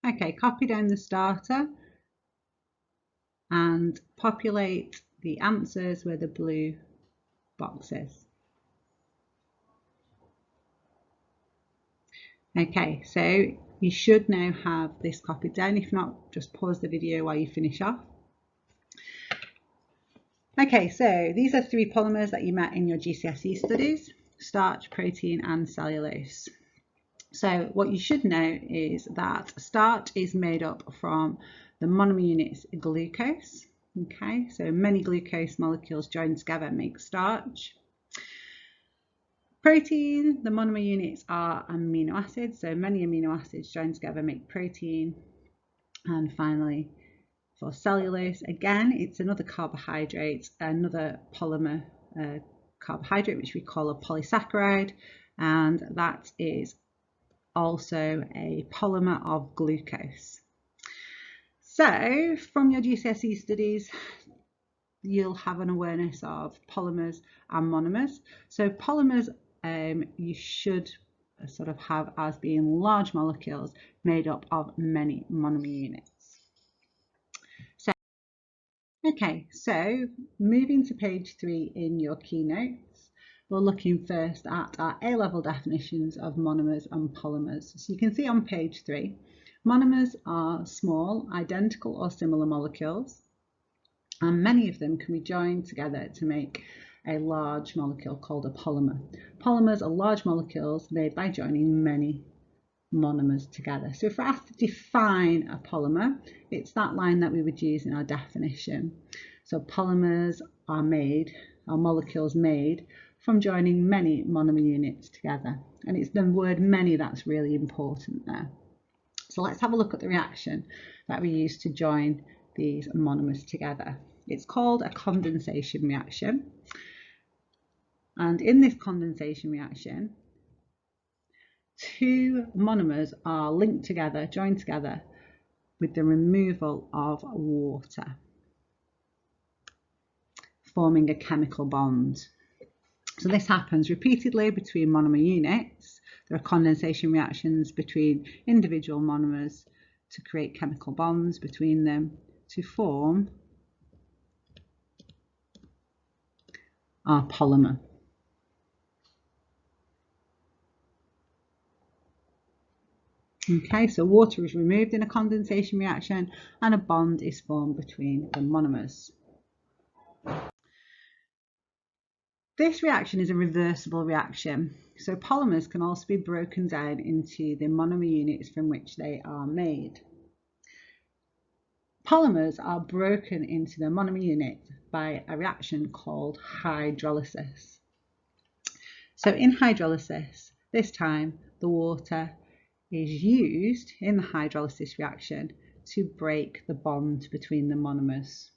Okay, copy down the starter and populate the answers where the blue box is. Okay, so you should now have this copied down. If not, just pause the video while you finish off. Okay, so these are 3 polymers that you met in your GCSE studies: starch, protein, and cellulose. So what you should know is that starch is made up from the monomer units glucose. Okay, so many glucose molecules joined together make starch. Protein, the monomer units are amino acids, so many amino acids joined together make protein. And finally, for cellulose, again, it's another carbohydrate, another polymer carbohydrate, which we call a polysaccharide, and that is also a polymer of glucose. So from your GCSE studies, you'll have an awareness of polymers and monomers. So polymers you should sort of have as being large molecules made up of many monomer units. So moving to page 3 in your keynotes, we're looking first at our A-level definitions of monomers and polymers. So you can see on page 3, monomers are small, identical or similar molecules, and many of them can be joined together to make a large molecule called a polymer. Polymers are large molecules made by joining many monomers together. So if we're asked to define a polymer, it's that line that we would use in our definition. So polymers are molecules made from joining many monomer units together. And it's the word many that's really important there. So let's have a look at the reaction that we use to join these monomers together. It's called a condensation reaction. And in this condensation reaction, 2 monomers are linked together, joined together with the removal of water, forming a chemical bond. So this happens repeatedly between monomer units. There are condensation reactions between individual monomers to create chemical bonds between them to form our polymer. Okay, so water is removed in a condensation reaction and a bond is formed between the monomers. This reaction is a reversible reaction. So polymers can also be broken down into the monomer units from which they are made. Polymers are broken into the monomer unit by a reaction called hydrolysis. So in hydrolysis, this time the water is used in the hydrolysis reaction to break the bond between the monomers.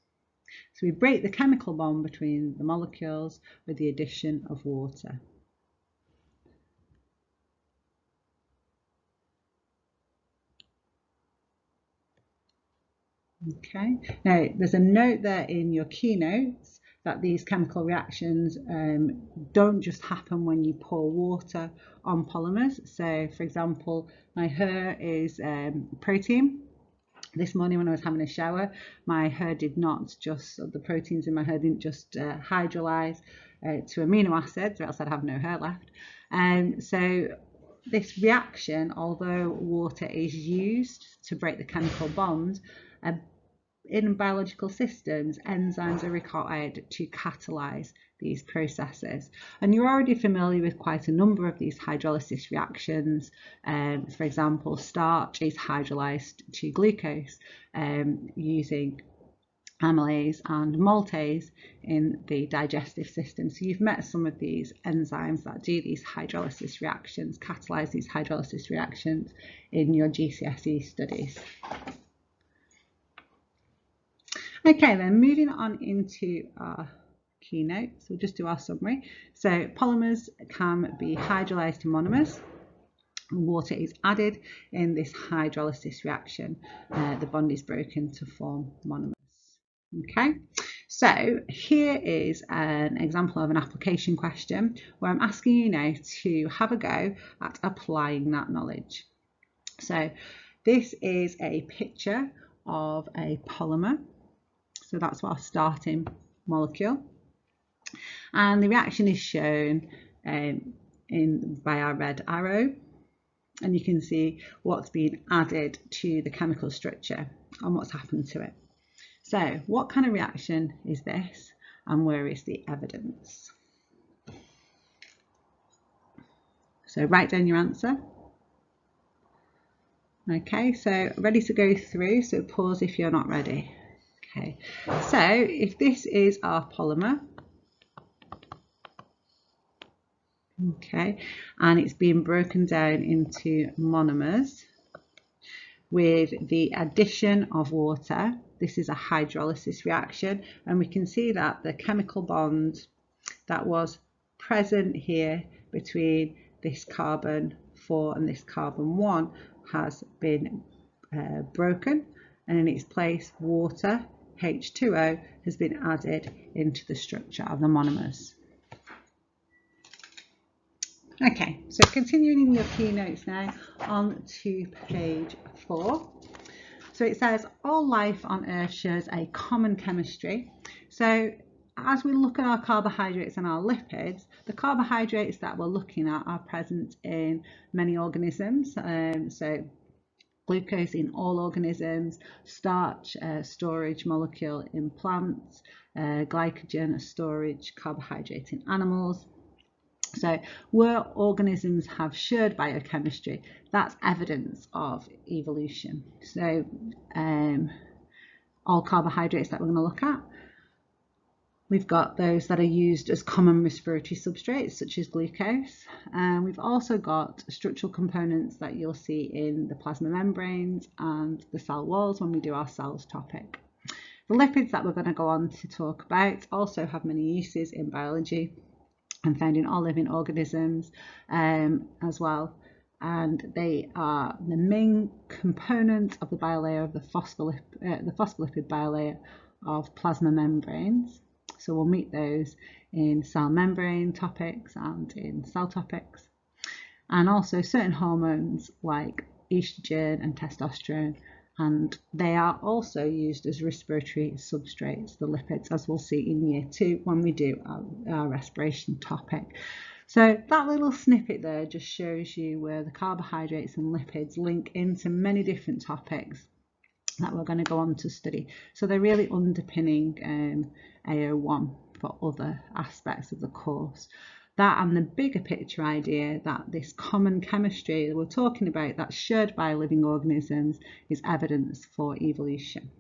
So we break the chemical bond between the molecules with the addition of water. Okay, now there's a note there in your keynotes that these chemical reactions don't just happen when you pour water on polymers. So for example, my hair is protein. This morning when I was having a shower, my hair did not just, the proteins in my hair didn't just hydrolyze to amino acids, or else I'd have no hair left. So this reaction, although water is used to break the chemical bond, in biological systems, enzymes are required to catalyze these processes. And you're already familiar with quite a number of these hydrolysis reactions. For example, starch is hydrolyzed to glucose using amylase and maltase in the digestive system. So you've met some of these enzymes that do these hydrolysis reactions, catalyze these hydrolysis reactions in your GCSE studies. Okay, then moving on into our keynotes, we'll just do our summary. So polymers can be hydrolyzed to monomers. Water is added in this hydrolysis reaction. The bond is broken to form monomers. Okay, so here is an example of an application question where I'm asking you now to have a go at applying that knowledge. So This is a picture of a polymer. So that's our starting molecule. And the reaction is shown by our red arrow. And you can see what's been added to the chemical structure and what's happened to it. So what kind of reaction is this, and where is the evidence? So write down your answer. Okay, so ready to go through, so pause if you're not ready. Okay, so if this is our polymer, okay, and it's been broken down into monomers with the addition of water, this is a hydrolysis reaction, and we can see that the chemical bond that was present here between this carbon 4 and this carbon 1 has been broken, and in its place water, H2O, has been added into the structure of the monomers. Okay, so continuing in your keynotes now, on to page 4. So it says all life on Earth shares a common chemistry. So as we look at our carbohydrates and our lipids, the carbohydrates that we're looking at are present in many organisms. So glucose in all organisms, starch, storage molecule in plants, glycogen, a storage carbohydrate in animals. So where organisms have shared biochemistry, that's evidence of evolution. So all carbohydrates that we're going to look at, we've got those that are used as common respiratory substrates, such as glucose. And we've also got structural components that you'll see in the plasma membranes and the cell walls when we do our cells topic. The lipids that we're going to go on to talk about also have many uses in biology and found in all living organisms as well. And they are the main component of the bilayer of the phospholipid bilayer of plasma membranes. So we'll meet those in cell membrane topics and in cell topics. And also certain hormones like estrogen and testosterone, and they are also used as respiratory substrates, the lipids, as we'll see in year 2 when we do our respiration topic. So that little snippet there just shows you where the carbohydrates and lipids link into many different topics that we're going to go on to study. So they're really underpinning AO1 for other aspects of the course. That and the bigger picture idea that this common chemistry that we're talking about that's shared by living organisms is evidence for evolution.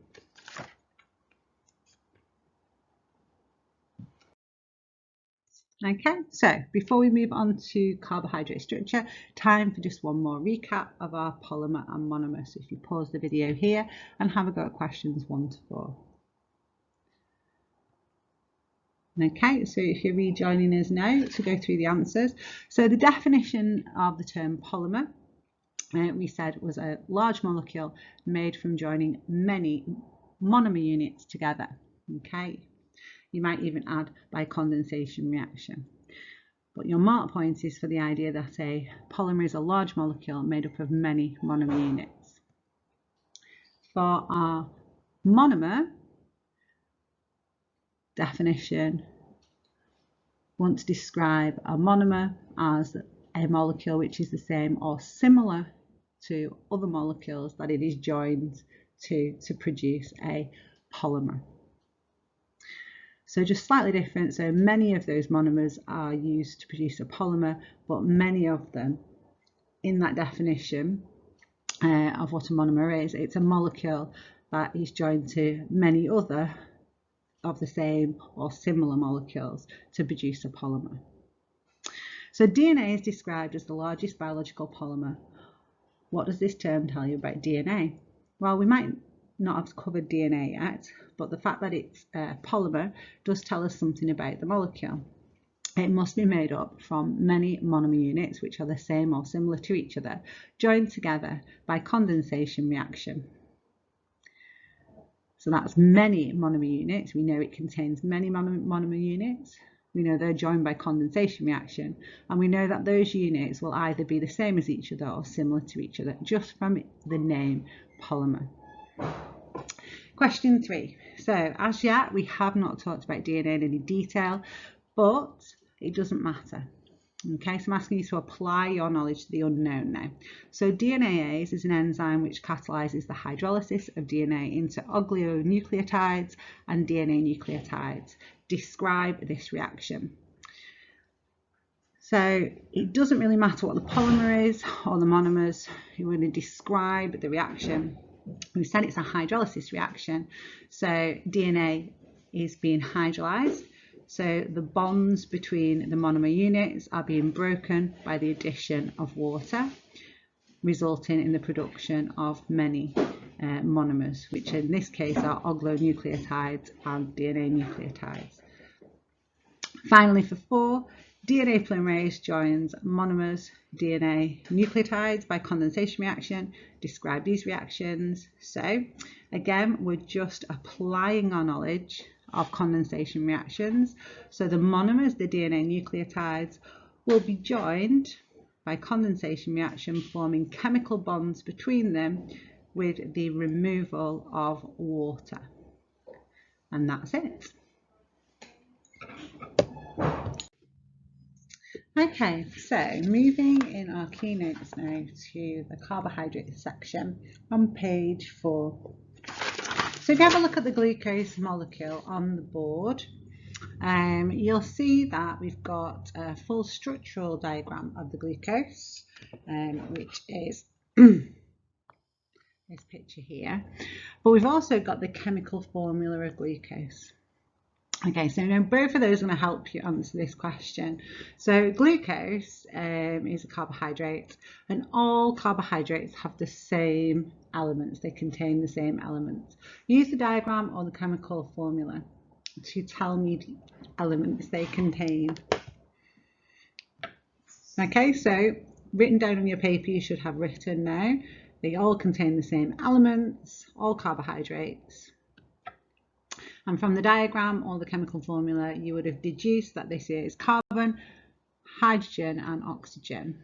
Okay, so before we move on to carbohydrate structure, time for just one more recap of our polymer and monomer. So if you pause the video here and have a go at questions 1 to 4. Okay, so if you're rejoining us now to go through the answers. So the definition of the term polymer, we said, was a large molecule made from joining many monomer units together. Okay, you might even add by condensation reaction. But your mark point is for the idea that a polymer is a large molecule made up of many monomer units. For our monomer definition, want to describe a monomer as a molecule which is the same or similar to other molecules that it is joined to produce a polymer. So just slightly different. So many of those monomers are used to produce a polymer, but many of them in that definition of what a monomer is, it's a molecule that is joined to many other of the same or similar molecules to produce a polymer. So DNA is described as the largest biological polymer. What does this term tell you about DNA? Well, we might not have covered DNA yet, but the fact that it's a polymer does tell us something about the molecule. It must be made up from many monomer units which are the same or similar to each other, joined together by condensation reaction. So that's many monomer units. We know it contains many monomer units. We know they're joined by condensation reaction, and we know that those units will either be the same as each other or similar to each other just from the name polymer. Question 3. So as yet we have not talked about DNA in any detail, but it doesn't matter. Okay, so I'm asking you to apply your knowledge to the unknown now. So DNAase is an enzyme which catalyzes the hydrolysis of DNA into oligonucleotides and DNA nucleotides. Describe this reaction. So it doesn't really matter what the polymer is or the monomers. You're going to describe the reaction. We said it's a hydrolysis reaction, so DNA is being hydrolyzed. So the bonds between the monomer units are being broken by the addition of water, resulting in the production of many monomers, which in this case are oligonucleotides and DNA nucleotides. Finally, for 4, DNA polymerase joins monomers DNA nucleotides by condensation reaction. Describe these reactions. So again, we're just applying our knowledge of condensation reactions. So the monomers, the DNA nucleotides, will be joined by condensation reaction, forming chemical bonds between them with the removal of water. And that's it. Okay, so moving in our keynotes now to the carbohydrates section on page 4. So if you have a look at the glucose molecule on the board, you'll see that we've got a full structural diagram of the glucose, which is this picture here, but we've also got the chemical formula of glucose. Okay, so now both of those are going to help you answer this question. So glucose is a carbohydrate, and all carbohydrates have the same elements. They contain the same elements. Use the diagram or the chemical formula to tell me the elements they contain. Okay, so written down on your paper, you should have written now. They all contain the same elements, all carbohydrates. And from the diagram or the chemical formula, you would have deduced that this is carbon, hydrogen and oxygen.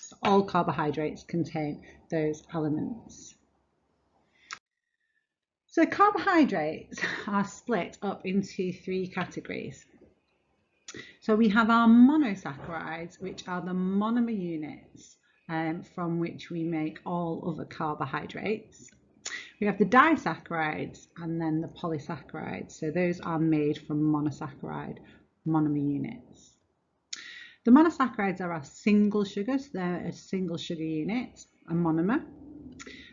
So all carbohydrates contain those elements. So carbohydrates are split up into 3 categories. So we have our monosaccharides, which are the monomer units from which we make all other carbohydrates. We have the disaccharides and then the polysaccharides. So those are made from monosaccharide monomer units. The monosaccharides are our single sugars. They're a single sugar unit, a monomer.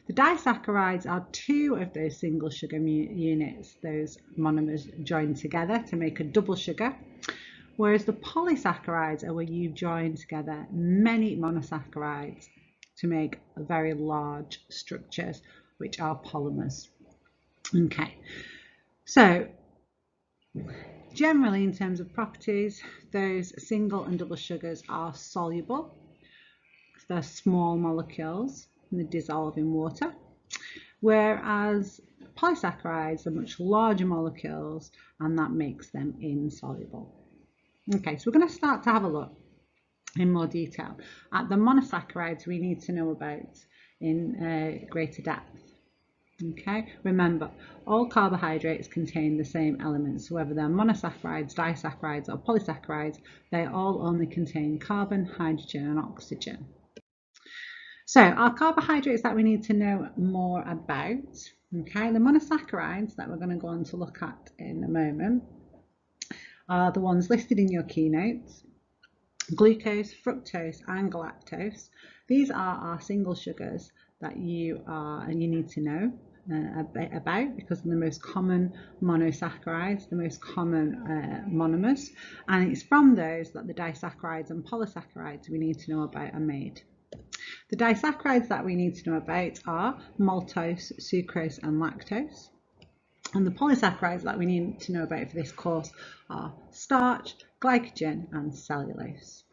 The disaccharides are 2 of those single sugar units, those monomers joined together to make a double sugar. Whereas the polysaccharides are where you join together many monosaccharides to make very large structures, which are polymers. Okay, so generally in terms of properties, those single and double sugars are soluble. They're small molecules and they dissolve in water, whereas polysaccharides are much larger molecules and that makes them insoluble. Okay, so we're going to start to have a look in more detail at the monosaccharides we need to know about in greater depth. Okay, remember, all carbohydrates contain the same elements, so whether they're monosaccharides, disaccharides or polysaccharides, they all only contain carbon, hydrogen and oxygen. So our carbohydrates that we need to know more about, okay, the monosaccharides that we're going to go on to look at in a moment are the ones listed in your keynotes: glucose, fructose and galactose. These are our single sugars that you need to know about because they're the most common monosaccharides, the most common monomers, and it's from those that the disaccharides and polysaccharides we need to know about are made. The disaccharides that we need to know about are maltose, sucrose and lactose. And the polysaccharides that we need to know about for this course are starch, glycogen and cellulose.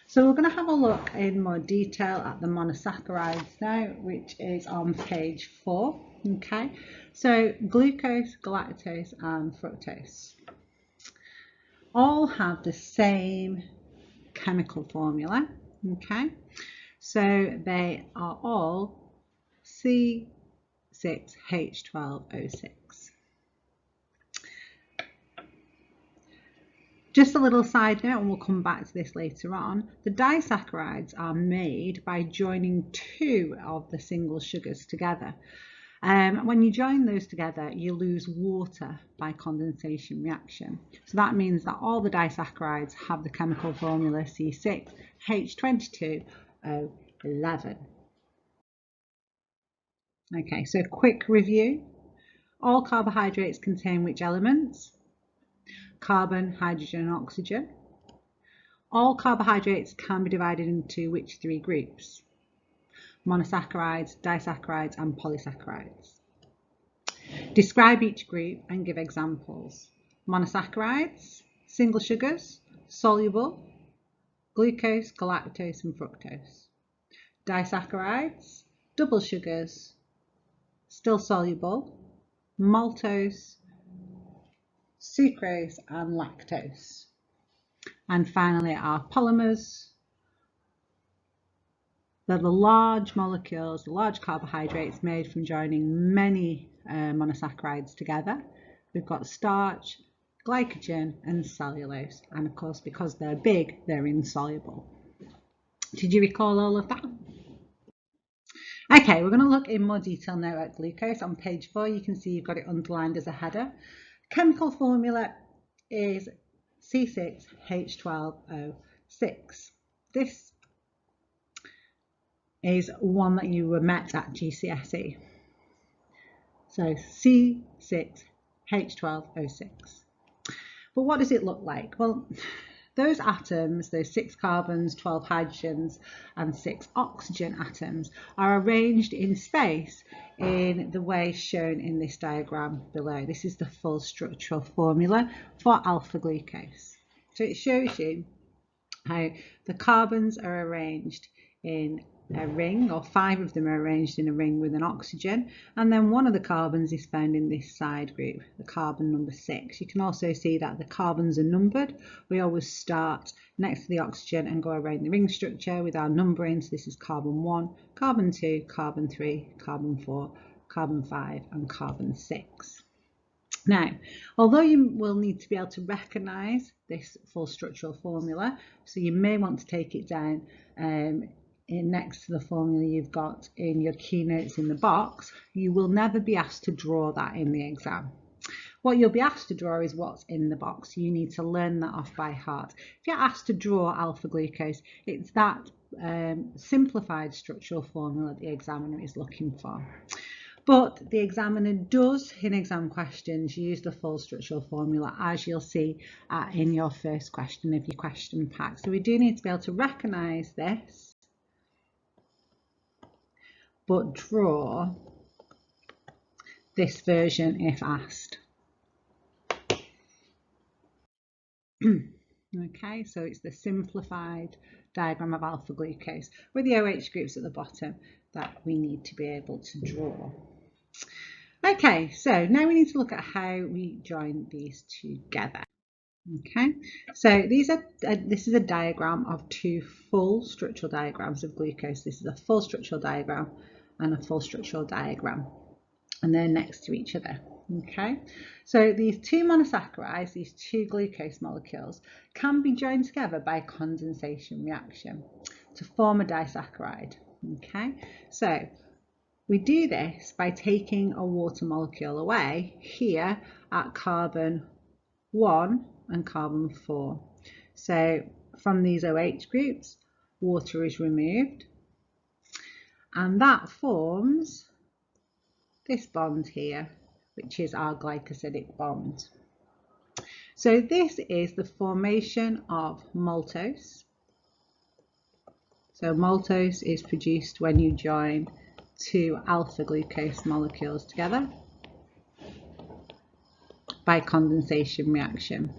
So we're going to have a look in more detail at the monosaccharides now, which is on page 4. Okay, so glucose, galactose and fructose. all have the same chemical formula, okay? So they are all C6H12O6. Just a little side note, and we'll come back to this later on, the disaccharides are made by joining two of the single sugars together. When you join those together, you lose water by condensation reaction. So that means that all the disaccharides have the chemical formula C6H22O11. Okay, so quick review. All carbohydrates contain which elements? Carbon, hydrogen, and oxygen. All carbohydrates can be divided into which three groups? Monosaccharides, disaccharides, and polysaccharides. Describe each group and give examples. Monosaccharides, single sugars, soluble, glucose, galactose, and fructose. Disaccharides, double sugars, still soluble, maltose, sucrose, and lactose. And finally, our polymers. They're the large molecules, the large carbohydrates made from joining many monosaccharides together. We've got starch, glycogen, and cellulose. And of course, because they're big, they're insoluble. Did you recall all of that? Okay, we're going to look in more detail now at glucose. On page 4, you can see you've got it underlined as a header. Chemical formula is C6H12O6. This is one that you were met at GCSE. So C6H12O6. But what does it look like? Well, those atoms, those 6 carbons, 12 hydrogens, and 6 oxygen atoms are arranged in space in the way shown in this diagram below. This is the full structural formula for alpha glucose. So it shows you how the carbons are arranged in a ring, or 5 of them are arranged in a ring with an oxygen, and then one of the carbons is found in this side group, the carbon number 6. You can also see that the carbons are numbered. We always start next to the oxygen and go around the ring structure with our numbering. So this is carbon 1, carbon 2, carbon 3, carbon 4, carbon 5, and carbon 6. Now, although you will need to be able to recognise this full structural formula, so you may want to take it down next to the formula you've got in your keynotes in the box, you will never be asked to draw that in the exam. What you'll be asked to draw is what's in the box. You need to learn that off by heart. If you're asked to draw alpha glucose, it's that simplified structural formula the examiner is looking for. But the examiner does, in exam questions, use the full structural formula, as you'll see in your first question of your question pack. So we do need to be able to recognise this, but draw this version if asked. Okay, so it's the simplified diagram of alpha glucose with the OH groups at the bottom that we need to be able to draw. Okay, so now we need to look at how we join these together. Okay, so this is a diagram of 2 full structural diagrams of glucose. This is a full structural diagram and a full structural diagram, and they're next to each other. Okay, so these 2 monosaccharides, these 2 glucose molecules, can be joined together by condensation reaction to form a disaccharide. Okay, so we do this by taking a water molecule away here at carbon 1 and carbon 4. So from these OH groups, water is removed, and that forms this bond here, which is our glycosidic bond. So this is the formation of maltose. So maltose is produced when you join 2 alpha glucose molecules together by condensation reaction.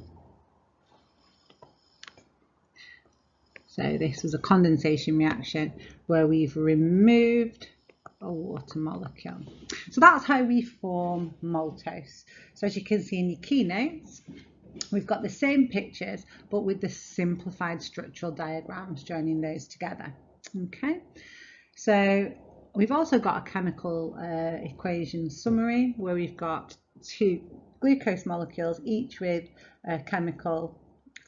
So this was a condensation reaction where we've removed a water molecule. So that's how we form maltose. So as you can see in your keynotes, we've got the same pictures, but with the simplified structural diagrams, joining those together. Okay, so we've also got a chemical equation summary where we've got 2 glucose molecules, each with a chemical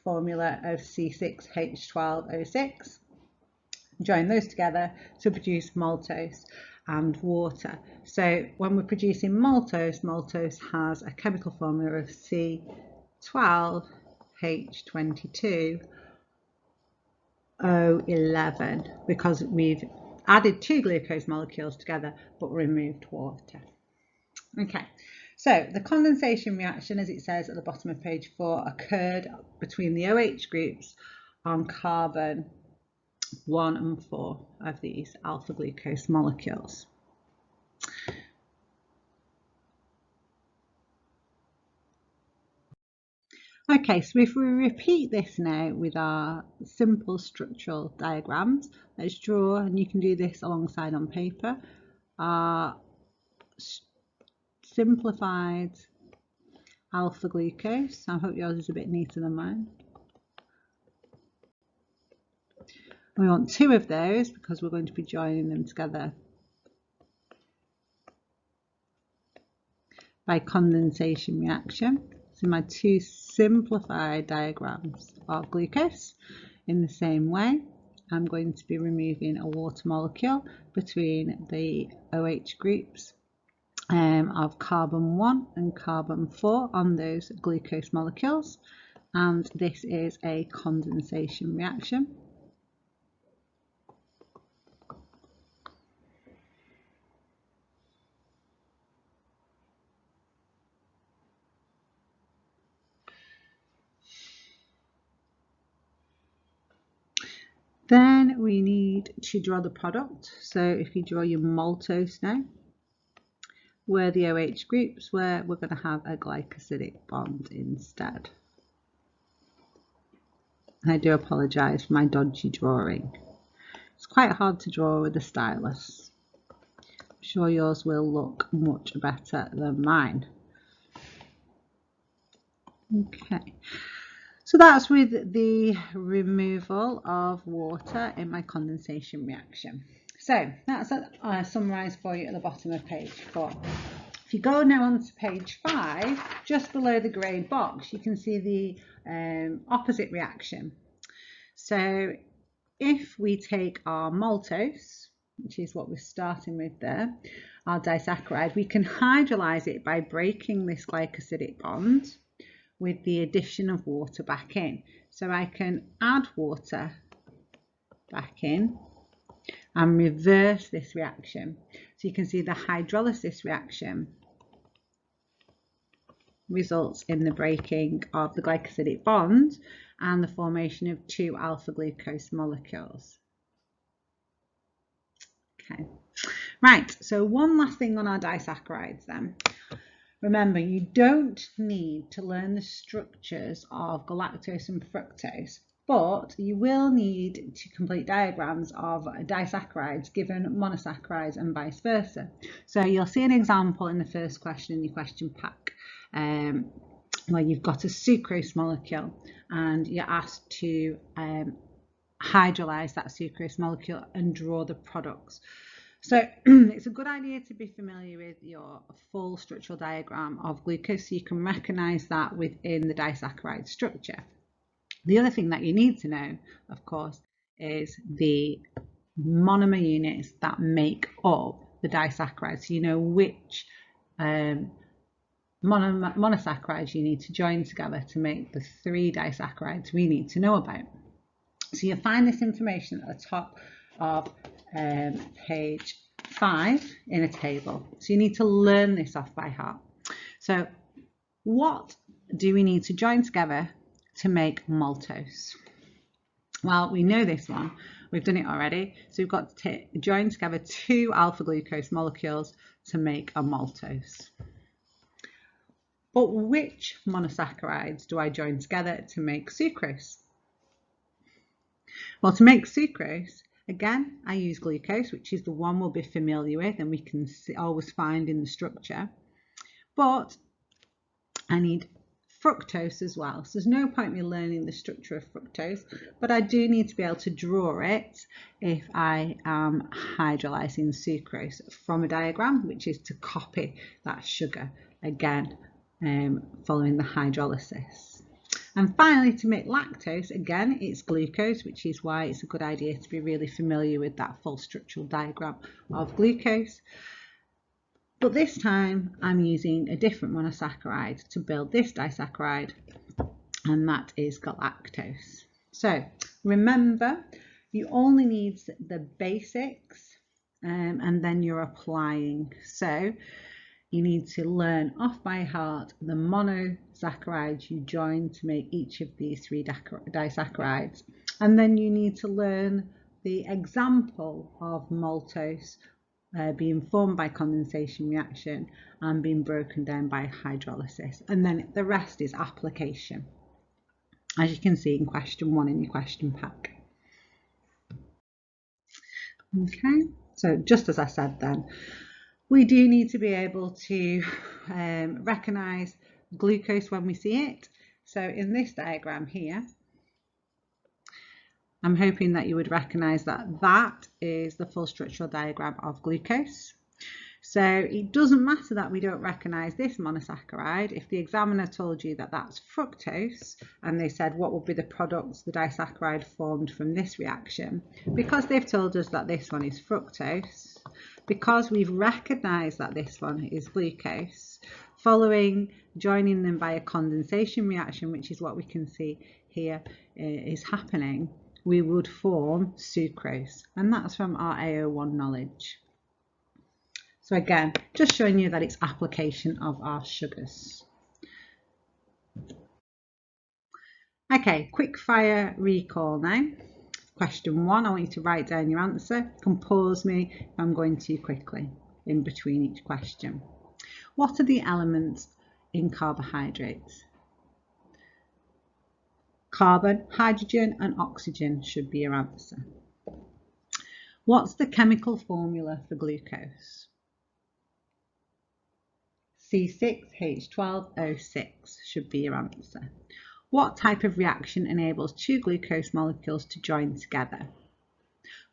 formula of C6H12O6. Join those together to produce maltose and water. So when we're producing maltose, maltose has a chemical formula of C12H22O11 because we've added 2 glucose molecules together but removed water. Okay, so the condensation reaction, as it says at the bottom of page 4, occurred between the OH groups on carbon 1 and 4 of these alpha glucose molecules. Okay, so if we repeat this now with our simple structural diagrams, let's draw, and you can do this alongside on paper, our simplified alpha glucose. I hope yours is a bit neater than mine. We want 2 of those because we're going to be joining them together by condensation reaction. So my 2 simplified diagrams of glucose. In the same way, I'm going to be removing a water molecule between the OH groups of carbon 1 and carbon 4 on those glucose molecules, and this is a condensation reaction. Then we need to draw the product. So if you draw your maltose now, where the OH groups, where we're going to have a glycosidic bond instead. I do apologise for my dodgy drawing. It's quite hard to draw with a stylus. I'm sure yours will look much better than mine. Okay. So that's with the removal of water in my condensation reaction. So that's summarised for you at the bottom of page 4. If you go now on to page 5, just below the grey box, you can see the opposite reaction. So if we take our maltose, which is what we're starting with there, our disaccharide, we can hydrolyse it by breaking this glycosidic bond with the addition of water back in. So I can add water back in and reverse this reaction. So you can see the hydrolysis reaction results in the breaking of the glycosidic bond and the formation of 2 alpha glucose molecules. Okay, right, so one last thing on our disaccharides then. Remember, you don't need to learn the structures of galactose and fructose, but you will need to complete diagrams of disaccharides given monosaccharides and vice versa. So you'll see an example in the first question in your question pack where you've got a sucrose molecule and you're asked to hydrolyze that sucrose molecule and draw the products. So it's a good idea to be familiar with your full structural diagram of glucose so you can recognize that within the disaccharide structure. The other thing that you need to know, of course, is the monomer units that make up the disaccharides. So you know which monosaccharides you need to join together to make the 3 disaccharides we need to know about. So you'll find this information at the top of page 5 in a table. So you need to learn this off by heart. So what do we need to join together to make maltose? Well, we know this one. We've done it already. So we've got to join together 2 alpha glucose molecules to make a maltose. But which monosaccharides do I join together to make sucrose? Well, to make sucrose, again, I use glucose, which is the one we'll be familiar with and we can always find in the structure. But I need fructose as well. So there's no point me learning the structure of fructose, but I do need to be able to draw it if I am hydrolyzing sucrose from a diagram, which is to copy that sugar again following the hydrolysis. And finally, to make lactose, again, it's glucose, which is why it's a good idea to be really familiar with that full structural diagram of glucose. But this time I'm using a different monosaccharide to build this disaccharide, and that is galactose. So remember, you only need the basics and then you're applying. So you need to learn off by heart the monosaccharides you join to make each of these three disaccharides. And then you need to learn the example of maltose being formed by condensation reaction and being broken down by hydrolysis. And then the rest is application, as you can see in question 1 in your question pack. Okay, so just as I said then, we do need to be able to recognise glucose when we see it. So in this diagram here, I'm hoping that you would recognise that that is the full structural diagram of glucose. So it doesn't matter that we don't recognise this monosaccharide. If the examiner told you that that's fructose and they said what would be the products, the disaccharide formed from this reaction, because they've told us that this one is fructose, because we've recognised that this one is glucose, following joining them by a condensation reaction, which is what we can see here is happening, we would form sucrose, and that's from our AO1 knowledge. So again, just showing you that it's application of our sugars. Okay, quick fire recall now. Question 1, I want you to write down your answer. You can pause me if I'm going too quickly in between each question. What are the elements in carbohydrates? Carbon, hydrogen and oxygen should be your answer. What's the chemical formula for glucose? C6H12O6 should be your answer. What type of reaction enables two glucose molecules to join together?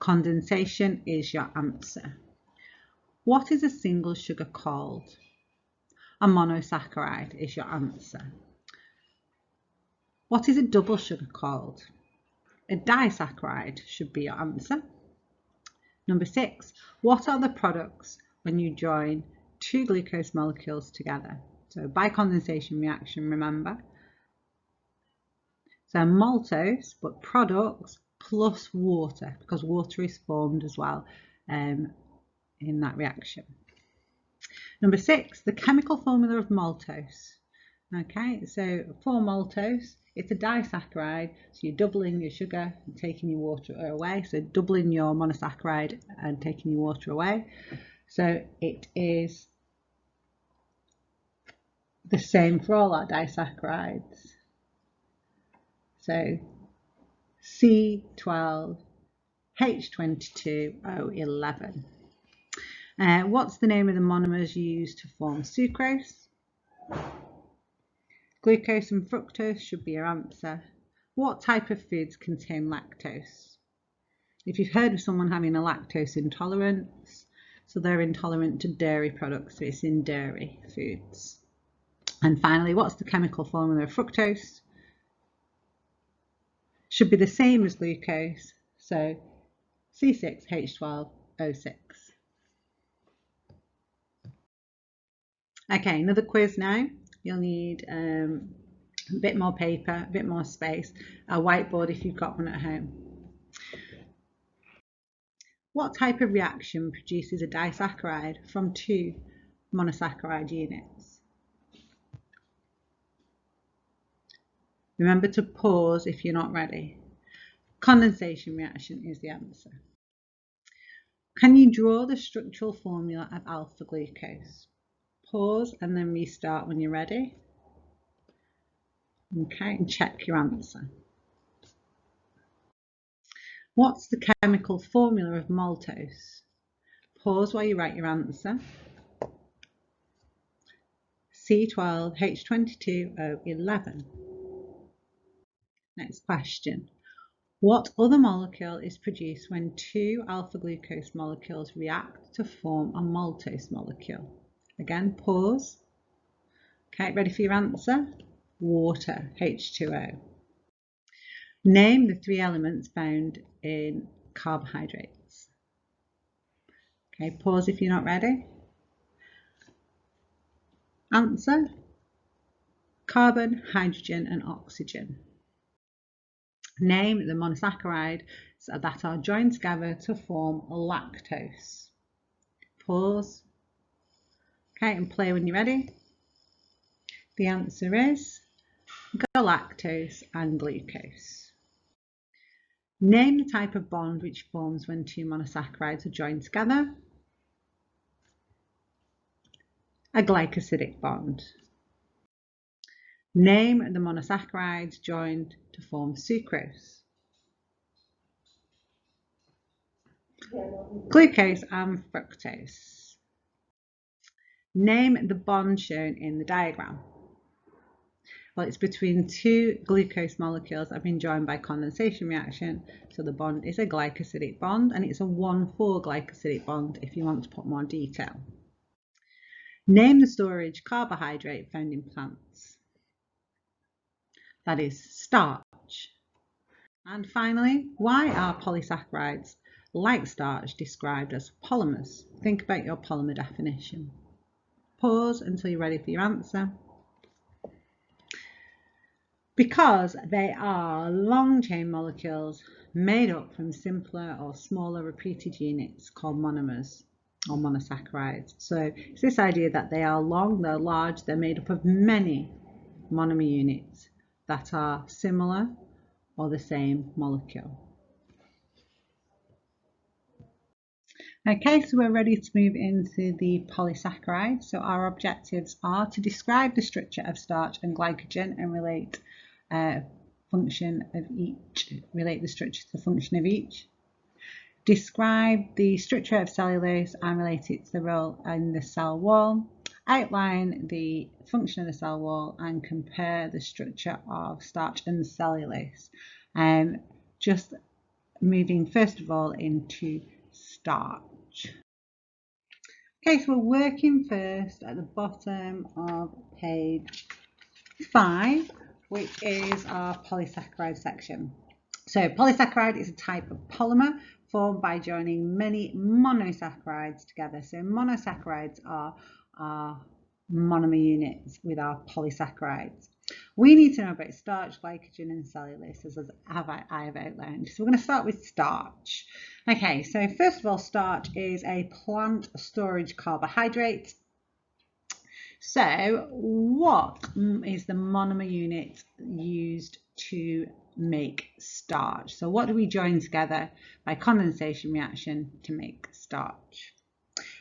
Condensation is your answer. What is a single sugar called? A monosaccharide is your answer. What is a double sugar called? A disaccharide should be your answer. Number 6, what are the products when you join two glucose molecules together? So by condensation reaction, remember. So maltose, but products plus water, because water is formed as well in that reaction. Number 6, the chemical formula of maltose. Okay, so for maltose, it's a disaccharide, so you're doubling your sugar and taking your water away. So doubling your monosaccharide and taking your water away. So it is the same for all our disaccharides. So C12H22O11. What's the name of the monomers used to form sucrose? Glucose and fructose should be your answer. What type of foods contain lactose? If you've heard of someone having a lactose intolerance, so they're intolerant to dairy products, so it's in dairy foods. And finally, what's the chemical formula of fructose? Should be the same as glucose, so C6H12O6. Okay, another quiz now. You'll need a bit more paper, a bit more space, a whiteboard if you've got one at home. What type of reaction produces a disaccharide from two monosaccharide units? Remember to pause if you're not ready. Condensation reaction is the answer. Can you draw the structural formula of alpha glucose? Pause and then restart when you're ready. Okay, and check your answer. What's the chemical formula of maltose? Pause while you write your answer. C12H22O11. Next question. What other molecule is produced when two alpha glucose molecules react to form a maltose molecule? Again, pause. Okay, ready for your answer? Water, H2O. Name the three elements found in carbohydrates. Okay, pause if you're not ready. Answer: carbon, hydrogen, and oxygen. Name the monosaccharides that are joined together to form lactose. Pause. Okay, and play when you're ready. The answer is galactose and glucose. Name the type of bond which forms when two monosaccharides are joined together. A glycosidic bond. Name the monosaccharides joined to form sucrose. Glucose and fructose. Name the bond shown in the diagram. Well, it's between two glucose molecules that have been joined by condensation reaction, so the bond is a glycosidic bond, and it's a 1,4 glycosidic bond if you want to put more detail. Name the storage carbohydrate found in plants. That is starch. And finally, why are polysaccharides like starch described as polymers? Think about your polymer definition. Pause until you're ready for your answer. Because they are long chain molecules made up from simpler or smaller repeated units called monomers or monosaccharides. So it's this idea that they are long, they're large, they're made up of many monomer units that are similar or the same molecule. Okay, so we're ready to move into the polysaccharides. So our objectives are to describe the structure of starch and glycogen and relate function of each. Relate the structure to the function of each. Describe the structure of cellulose and relate it to the role in the cell wall. Outline the function of the cell wall and compare the structure of starch and cellulose. Just moving first of all into starch. Okay, so we're working first at the bottom of page 5, which is our polysaccharide section. So polysaccharide is a type of polymer formed by joining many monosaccharides together. So monosaccharides are monomer units with our polysaccharides. We need to know about starch, glycogen, and cellulose, as I have outlined. So we're going to start with starch. Okay, so first of all, starch is a plant storage carbohydrate. So what is the monomer unit used to make starch? So what do we join together by condensation reaction to make starch?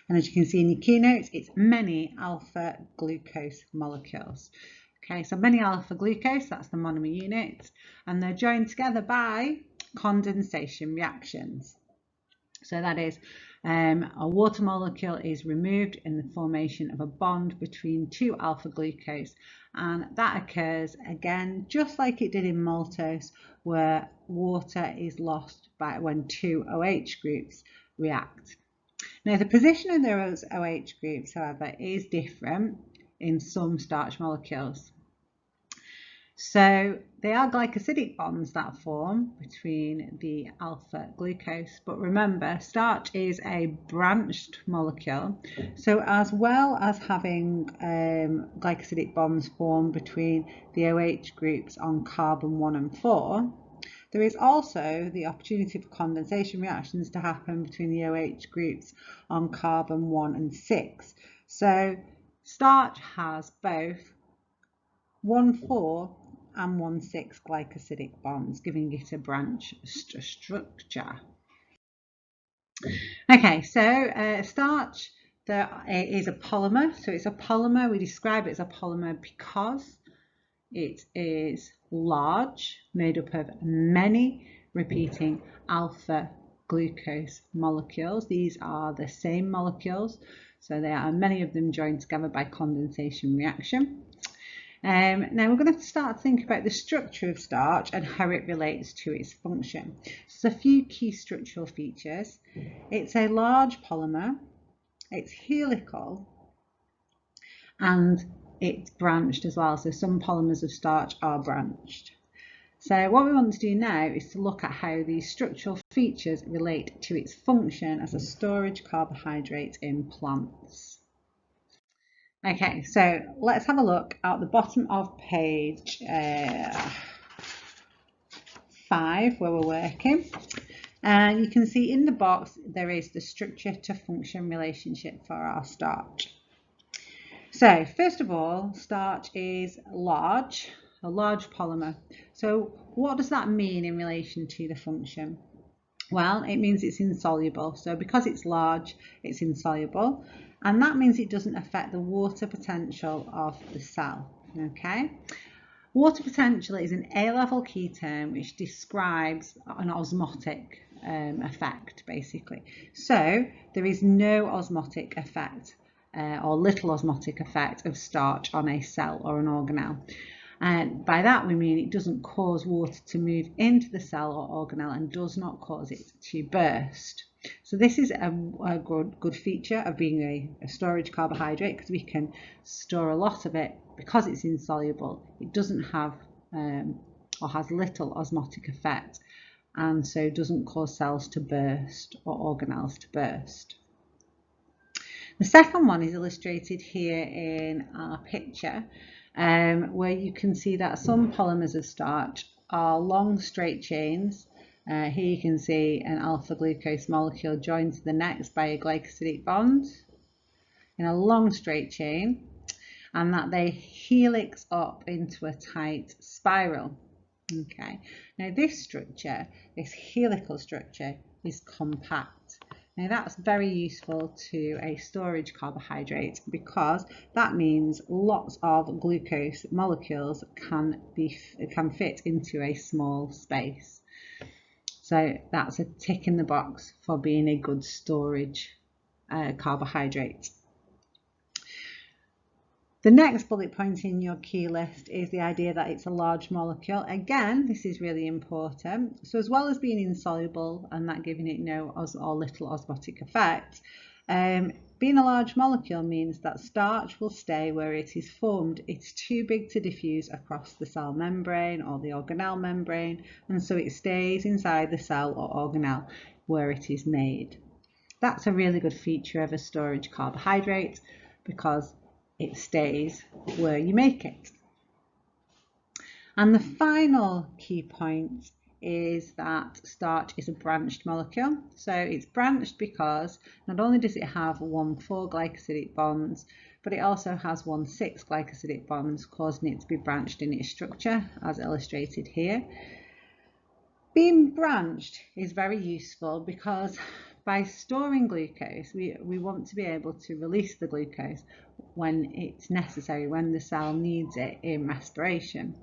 And as you can see in your keynotes, it's many alpha glucose molecules. Okay, so many alpha glucose, that's the monomer unit, and they're joined together by condensation reactions. So that is, a water molecule is removed in the formation of a bond between two alpha glucose, and that occurs again just like it did in maltose, where water is lost when two OH groups react. Now the position of those OH groups, however, is different in some starch molecules. So they are glycosidic bonds that form between the alpha glucose, but remember, starch is a branched molecule. So as well as having glycosidic bonds form between the OH groups on carbon 1 and 4, there is also the opportunity for condensation reactions to happen between the OH groups on carbon 1 and 6. So starch has both 1,4 and 1,6 glycosidic bonds, giving it a branch structure. Okay, so starch is a polymer. So it's a polymer. We describe it as a polymer because it is large, made up of many repeating alpha glucose molecules. These are the same molecules. So there are many of them joined together by condensation reaction. Now we're going to start to think about the structure of starch and how it relates to its function. So a few key structural features. It's a large polymer, it's helical, and it's branched as well. So some polymers of starch are branched. So what we want to do now is to look at how these structural features relate to its function as a storage carbohydrate in plants. Okay, so let's have a look at the bottom of page 5 where we're working. And you can see in the box there is the structure to function relationship for our starch. So first of all, starch is large, a large polymer. So what does that mean in relation to the function? Well, it means it's insoluble. So because it's large, it's insoluble. And that means it doesn't affect the water potential of the cell. Okay. Water potential is an A-level key term which describes an osmotic effect, basically. So there is no osmotic effect or little osmotic effect of starch on a cell or an organelle. And by that we mean it doesn't cause water to move into the cell or organelle and does not cause it to burst. So this is a good feature of being a storage carbohydrate, because we can store a lot of it because it's insoluble. It doesn't have or has little osmotic effect, and so doesn't cause cells to burst or organelles to burst. The second one is illustrated here in our picture, where you can see that some polymers of starch are long straight chains. Here you can see an alpha glucose molecule joined to the next by a glycosidic bond in a long straight chain, and that they helix up into a tight spiral. Okay, now this structure, this helical structure, is compact. Now that's very useful to a storage carbohydrate, because that means lots of glucose molecules can fit into a small space. So that's a tick in the box for being a good storage carbohydrate. The next bullet point in your key list is the idea that it's a large molecule. Again, this is really important. So as well as being insoluble and that giving it no or little osmotic effect, being a large molecule means that starch will stay where it is formed. It's too big to diffuse across the cell membrane or the organelle membrane, and so it stays inside the cell or organelle where it is made. That's a really good feature of a storage carbohydrate, because it stays where you make it. And the final key point is that starch is a branched molecule. So it's branched because not only does it have 1,4 glycosidic bonds, but it also has 1,6 glycosidic bonds, causing it to be branched in its structure, as illustrated here. Being branched is very useful because by storing glucose, we want to be able to release the glucose when it's necessary, when the cell needs it in respiration.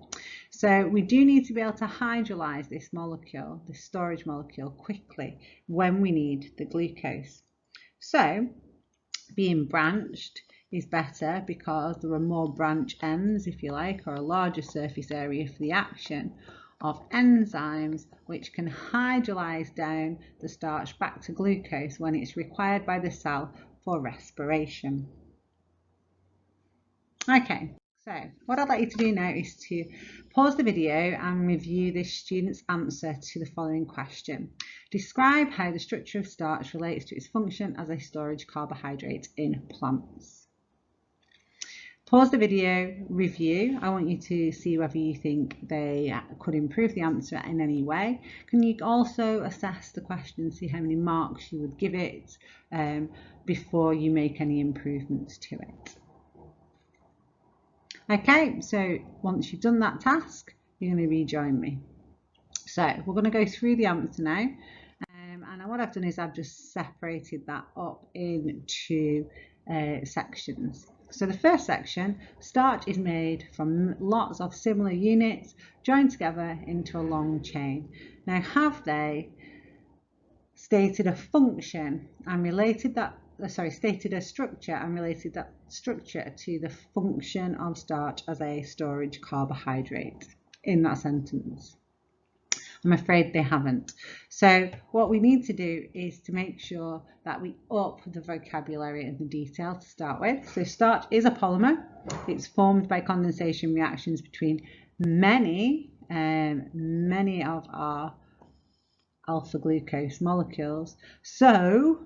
So we do need to be able to hydrolyze this molecule, this storage molecule, quickly when we need the glucose. So being branched is better because there are more branch ends, if you like, or a larger surface area for the action of enzymes which can hydrolyze down the starch back to glucose when it's required by the cell for respiration. Okay, so what I'd like you to do now is to pause the video and review this student's answer to the following question. Describe how the structure of starch relates to its function as a storage carbohydrate in plants. Pause the video, review. I want you to see whether you think they could improve the answer in any way. Can you also assess the question, see how many marks you would give it before you make any improvements to it? Okay, so once you've done that task, you're going to rejoin me. So we're going to go through the answer now. And what I've done is I've just separated that up into sections. So the first section, starch is made from lots of similar units joined together into a long chain. Now, have they stated a function and related that stated a structure and related that structure to the function of starch as a storage carbohydrate in that sentence. I'm afraid they haven't. So what we need to do is to make sure that we up the vocabulary and the detail to start with. So starch is a polymer. It's formed by condensation reactions between many of our alpha glucose molecules. So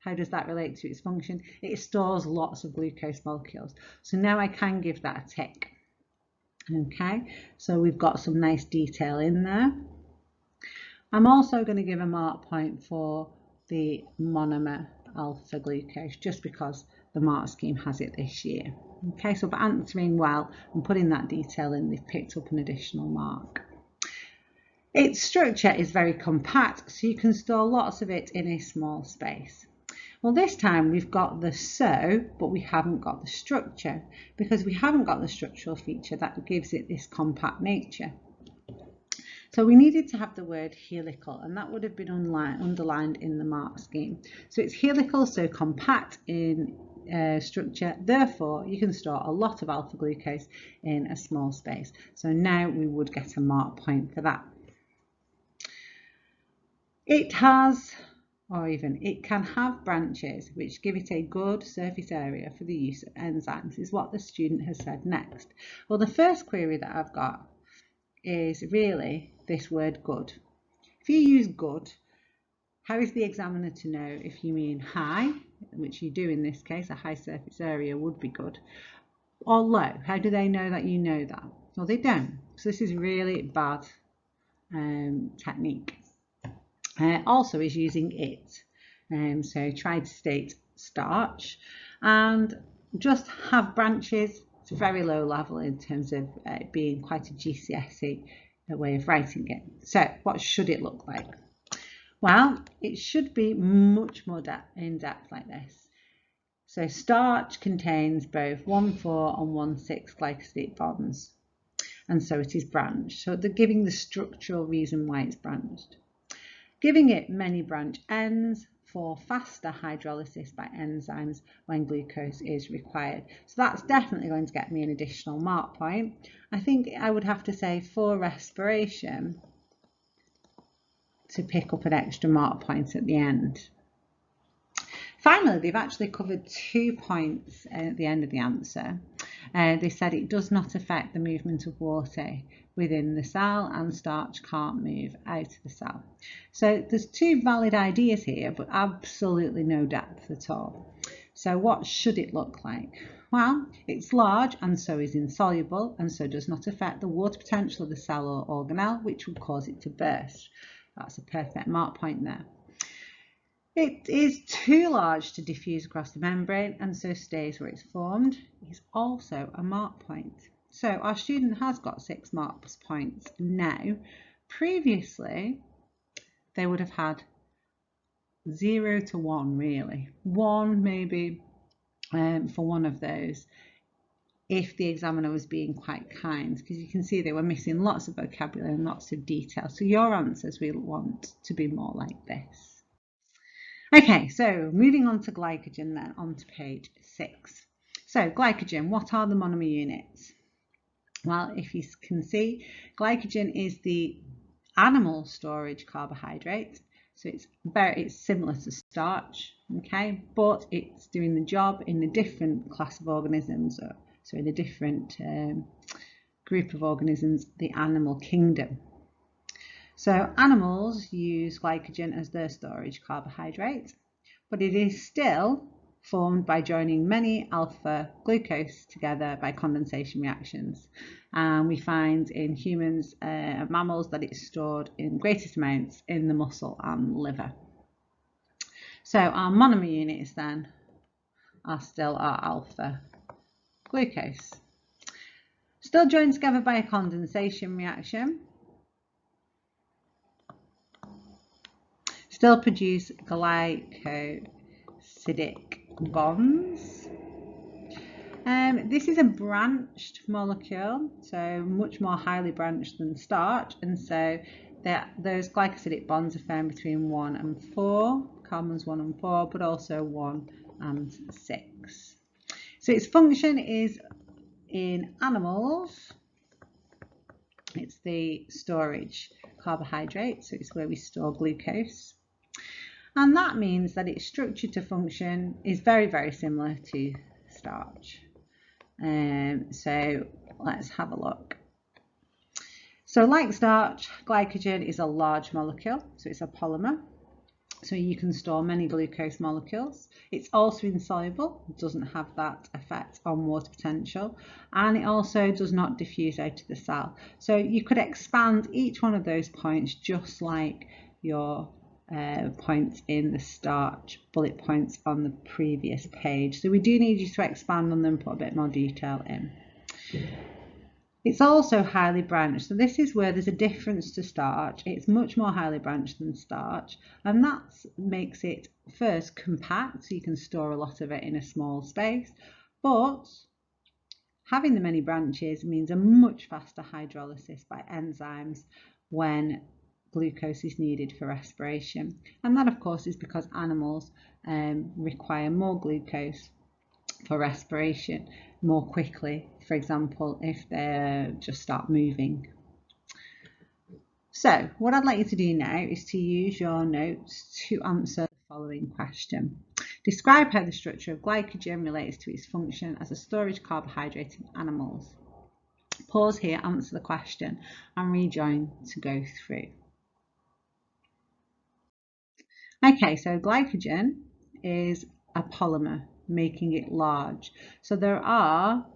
how does that relate to its function? It stores lots of glucose molecules. So now I can give that a tick. Okay, so we've got some nice detail in there. I'm also going to give a mark point for the monomer alpha glucose, just because the mark scheme has it this year. Okay, so by answering well and putting that detail in, they've picked up an additional mark. Its structure is very compact, so you can store lots of it in a small space. Well, this time we've got the so, but we haven't got the structure, because we haven't got the structural feature that gives it this compact nature. So we needed to have the word helical, and that would have been underlined in the mark scheme. So it's helical, so compact in structure, therefore you can store a lot of alpha glucose in a small space. So now we would get a mark point for that. It has, or even it can have branches which give it a good surface area for the use of enzymes, is what the student has said next. Well, the first query that I've got is really this word good. If you use good, how is the examiner to know if you mean high, which you do in this case, a high surface area would be good, or low? How do they know that you know that? Well, they don't. So this is really bad technique. Also is using it. So try to state starch and just have branches. It's very low level in terms of being quite a GCSE way of writing it. So what should it look like? Well, it should be much more in depth like this. So starch contains both 1,4 and 1,6 glycosidic bonds, and so it is branched. So they're giving the structural reason why it's branched. Giving it many branch ends for faster hydrolysis by enzymes when glucose is required. So that's definitely going to get me an additional mark point. I think I would have to say for respiration to pick up an extra mark point at the end. Finally, they've actually covered 2 points at the end of the answer. They said it does not affect the movement of water within the cell, and starch can't move out of the cell. So there's 2 valid ideas here, but absolutely no depth at all. So what should it look like? Well, it's large and so is insoluble, and so does not affect the water potential of the cell or organelle, which would cause it to burst. That's a perfect mark point there. It is too large to diffuse across the membrane and so stays where it's formed. It's also a mark point. So our student has got 6 mark points now. Previously, they would have had 0 to 1 really. 1 maybe for one of those if the examiner was being quite kind, because you can see they were missing lots of vocabulary and lots of detail. So your answers we want to be more like this. Okay, so moving on to glycogen then, on to page 6. So glycogen, what are the monomer units? Well, if you can see, glycogen is the animal storage carbohydrate. So it's similar to starch, okay, but it's doing the job in a different class of organisms, so in a different group of organisms, the animal kingdom. So animals use glycogen as their storage carbohydrate, but it is still formed by joining many alpha glucose together by condensation reactions. And we find in humans and mammals that it's stored in greatest amounts in the muscle and liver. So our monomer units then are still our alpha glucose. Still joined together by a condensation reaction. Still produce glycosidic bonds. This is a branched molecule, so much more highly branched than starch, and so those glycosidic bonds are found between 1 and 4 carbons 1 and 4, but also 1 and 6. So its function is in animals, it's the storage carbohydrate, so it's where we store glucose. And that means that its structure to function is very, very similar to starch. So let's have a look. So like starch, glycogen is a large molecule, so it's a polymer. So you can store many glucose molecules. It's also insoluble, doesn't have that effect on water potential, and it also does not diffuse out of the cell. So you could expand each one of those points just like your points in the starch bullet points on the previous page. So we do need you to expand on them and put a bit more detail in. It's also highly branched, so this is where there's a difference to starch. It's much more highly branched than starch, and that makes it first compact, so you can store a lot of it in a small space, but having the many branches means a much faster hydrolysis by enzymes when glucose is needed for respiration. And that of course is because animals require more glucose for respiration more quickly, for example, if they just start moving. So what I'd like you to do now is to use your notes to answer the following question. Describe how the structure of glycogen relates to its function as a storage carbohydrate in animals. Pause here, answer the question, and rejoin to go through. Okay, so glycogen is a polymer, making it large. So there are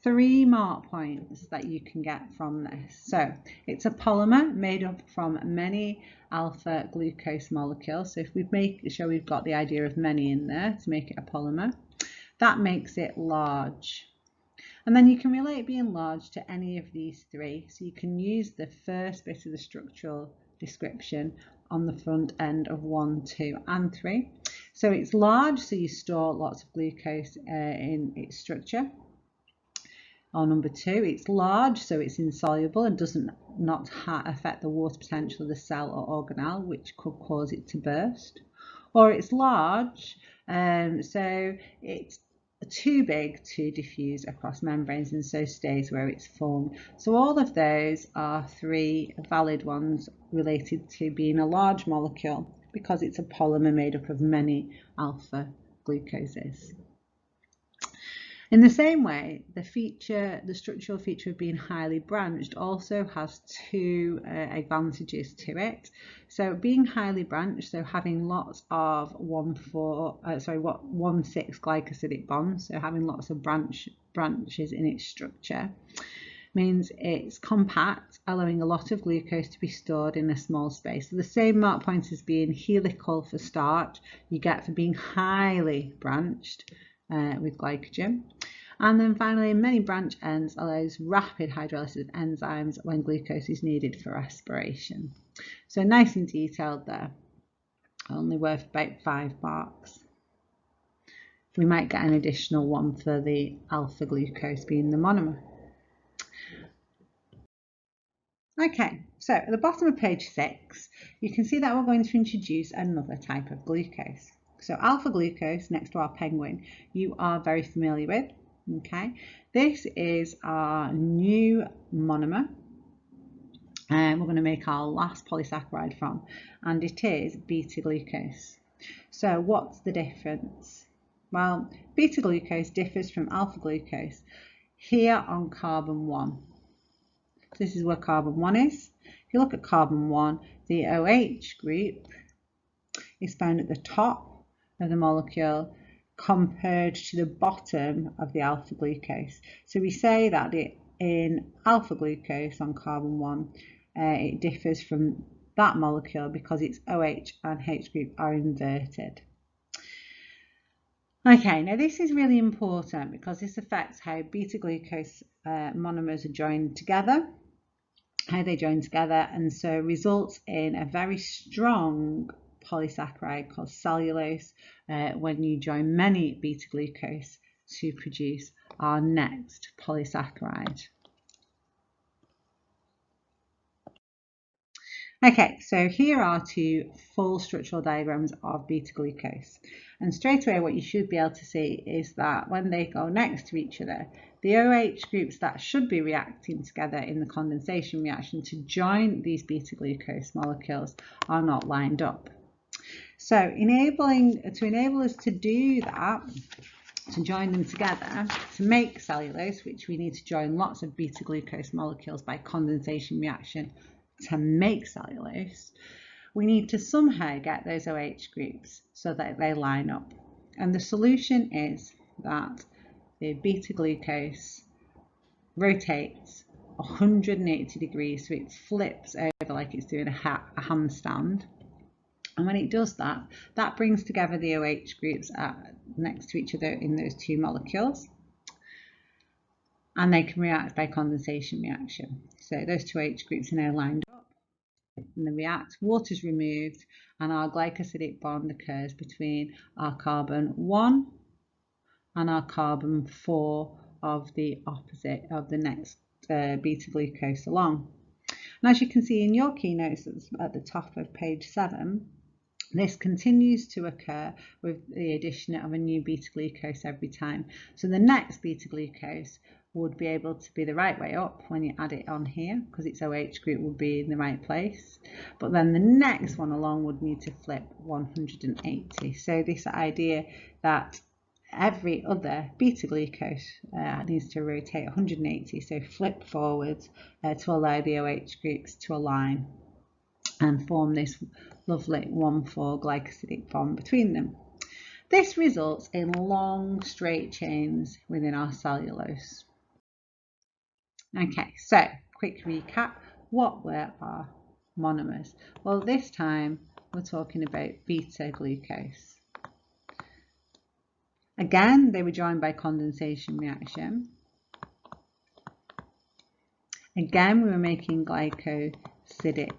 3 mark points that you can get from this. So it's a polymer made up from many alpha glucose molecules. So if we make sure we've got the idea of many in there to make it a polymer, that makes it large. And then you can relate being large to any of these 3. So you can use the first bit of the structural description on the front end of 1, 2 and 3. So it's large, so you store lots of glucose in its structure. Or number 2, it's large, so it's insoluble and doesn't not affect the water potential of the cell or organelle, which could cause it to burst. Or it's large, so it's too big to diffuse across membranes and so stays where it's formed. So all of those are 3 valid ones related to being a large molecule because it's a polymer made up of many alpha glucoses. In the same way, the structural feature of being highly branched also has 2 advantages to it. So being highly branched, so having lots of 1,6 glycosidic bonds, so having lots of branches in its structure, means it's compact, allowing a lot of glucose to be stored in a small space. So the same mark points as being helical for starch, you get for being highly branched with glycogen. And then finally, many branch ends allows rapid hydrolysis of enzymes when glucose is needed for respiration. So nice and detailed there, only worth about 5 marks. We might get an additional one for the alpha glucose being the monomer. Okay, so at the bottom of page 6, you can see that we're going to introduce another type of glucose. So alpha glucose, next to our penguin, you are very familiar with. Okay, this is our new monomer, and we're going to make our last polysaccharide from, and it is beta glucose. So what's the difference? Well, beta glucose differs from alpha glucose here on carbon 1. This is where carbon 1 is. If you look at carbon 1, the OH group is found at the top of the molecule compared to the bottom of the alpha glucose. So we say that in alpha glucose on carbon 1, it differs from that molecule because its OH and H group are inverted. Okay, now this is really important because this affects how beta glucose monomers are joined together, and so results in a very strong polysaccharide called cellulose when you join many beta glucose to produce our next polysaccharide. Okay, so here are two full structural diagrams of beta glucose. And straight away what you should be able to see is that when they go next to each other, the OH groups that should be reacting together in the condensation reaction to join these beta glucose molecules are not lined up. So to enable us to do that, to join them together to make cellulose, which we need to join lots of beta glucose molecules by condensation reaction to make cellulose, we need to somehow get those OH groups so that they line up. And the solution is that the beta glucose rotates 180 degrees, so it flips over like it's doing a handstand. And when it does that, that brings together the OH groups next to each other in those two molecules. And they can react by condensation reaction. So those two OH groups are now lined up and they react, water's removed, and our glycosidic bond occurs between our carbon 1 and our carbon 4 of the opposite of the next beta glucose along. And as you can see in your keynotes at the top of page 7, this continues to occur with the addition of a new beta glucose every time. So the next beta glucose would be able to be the right way up when you add it on here, because its OH group would be in the right place. But then the next one along would need to flip 180. So this idea that every other beta glucose needs to rotate 180, so flip forwards to allow the OH groups to align and form this lovely 1,4 glycosidic bond between them. This results in long straight chains within our cellulose. Okay, so quick recap. What were our monomers? Well, this time we're talking about beta glucose. Again, they were joined by condensation reaction. Again, we were making glycosidic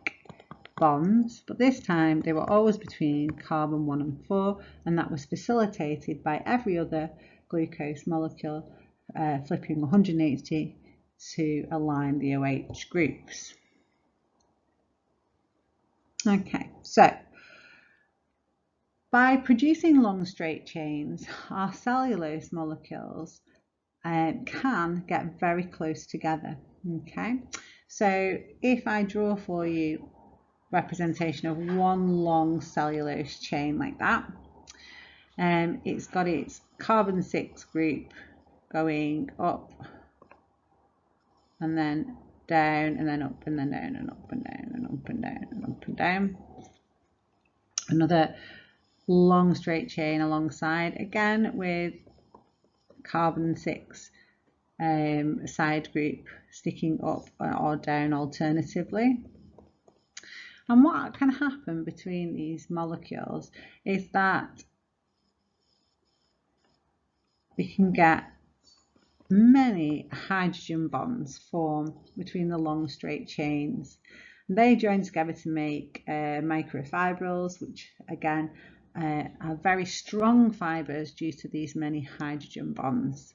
bonds, but this time they were always between carbon 1 and 4, and that was facilitated by every other glucose molecule flipping 180 to align the OH groups. Okay, so by producing long straight chains, our cellulose molecules can get very close together. Okay, so if I draw for you representation of one long cellulose chain like that, it's got its carbon 6 group going up and then down and then up and then down and up and down and up and down and up and down. Another long straight chain alongside, again with carbon 6 side group sticking up or down alternatively. And what can happen between these molecules is that we can get many hydrogen bonds form between the long straight chains. And they join together to make microfibrils, which again are very strong fibers due to these many hydrogen bonds.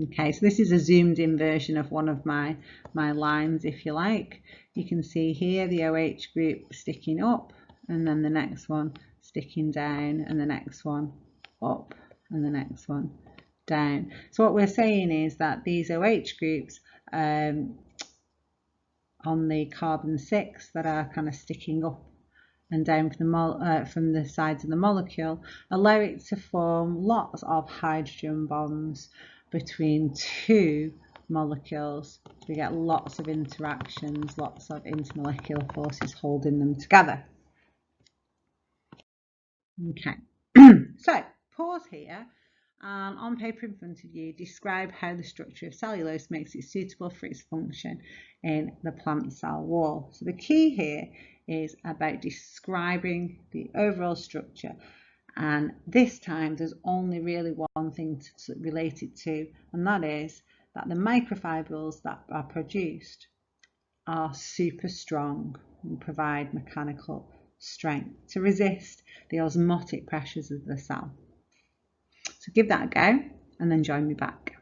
Okay, so this is a zoomed in version of one of my lines, if you like. You can see here the OH group sticking up, and then the next one sticking down, and the next one up, and the next one down. So what we're saying is that these OH groups on the carbon 6 that are kind of sticking up and down from the sides of the molecule allow it to form lots of hydrogen bonds between two molecules. We get lots of interactions, lots of intermolecular forces holding them together. Okay, so pause here and on paper in front of you describe how the structure of cellulose makes it suitable for its function in the plant cell wall. So the key here is about describing the overall structure, and this time there's only really one thing to relate it to, and that is that the microfibrils that are produced are super strong and provide mechanical strength to resist the osmotic pressures of the cell. So give that a go and then join me back.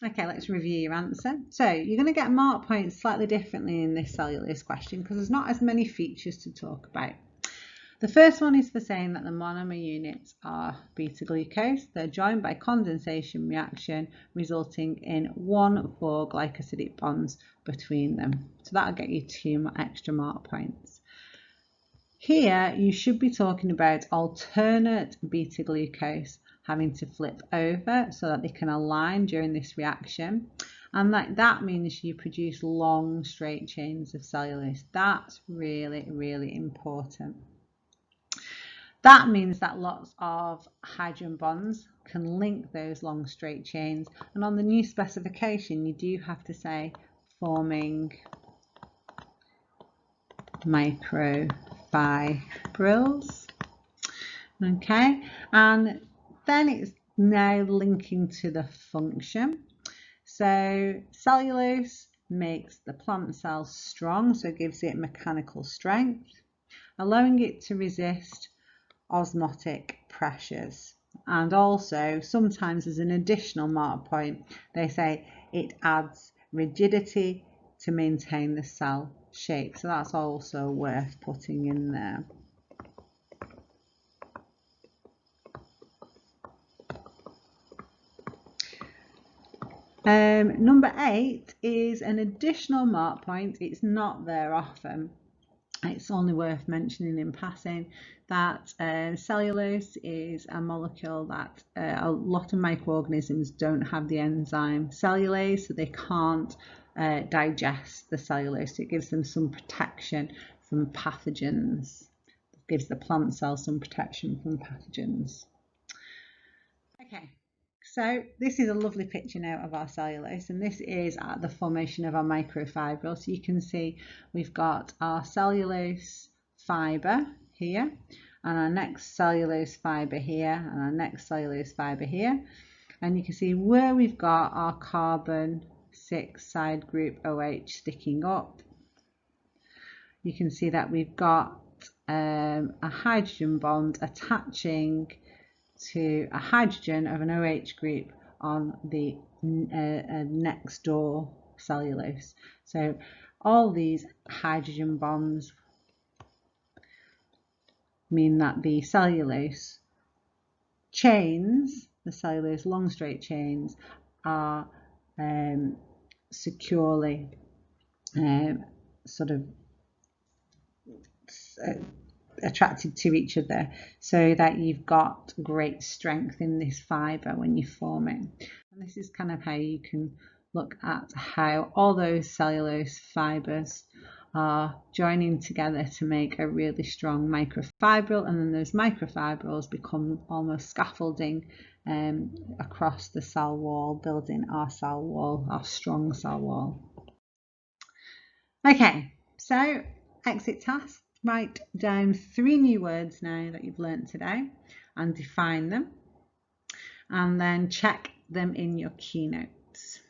Okay, let's review your answer. So you're going to get mark points slightly differently in this cellulose question because there's not as many features to talk about. The first one is for saying that the monomer units are beta-glucose. They're joined by condensation reaction, resulting in 1,4 glycosidic bonds between them. So that'll get you 2 extra mark points. Here, you should be talking about alternate beta-glucose having to flip over so that they can align during this reaction. And that means you produce long straight chains of cellulose. That's really, really important. That means that lots of hydrogen bonds can link those long straight chains. And on the new specification, you do have to say forming microfibrils. Okay, and then it's now linking to the function. So cellulose makes the plant cells strong, so it gives it mechanical strength, allowing it to resist osmotic pressures. And also, sometimes as an additional mark point, they say it adds rigidity to maintain the cell shape. So that's also worth putting in there. Number 8 is an additional mark point. It's not there often. It's only worth mentioning in passing that cellulose is a molecule that a lot of microorganisms don't have the enzyme cellulase, so they can't digest the cellulose. It gives them some protection from pathogens. It gives the plant cell some protection from pathogens. Okay. So this is a lovely picture now of our cellulose, and this is at the formation of our microfibril. So you can see we've got our cellulose fibre here, and our next cellulose fibre here, and our next cellulose fibre here. And you can see where we've got our carbon 6 side group OH sticking up. You can see that we've got a hydrogen bond attaching to a hydrogen of an OH group on the next door cellulose. So all these hydrogen bonds mean that the cellulose chains, the cellulose long straight chains, are securely sort of attracted to each other, so that you've got great strength in this fibre when you form it. And this is kind of how you can look at how all those cellulose fibres are joining together to make a really strong microfibril, and then those microfibrils become almost scaffolding across the cell wall, building our cell wall, our strong cell wall. Okay, so exit task. Write down 3 new words now that you've learnt today and define them, and then check them in your keynotes.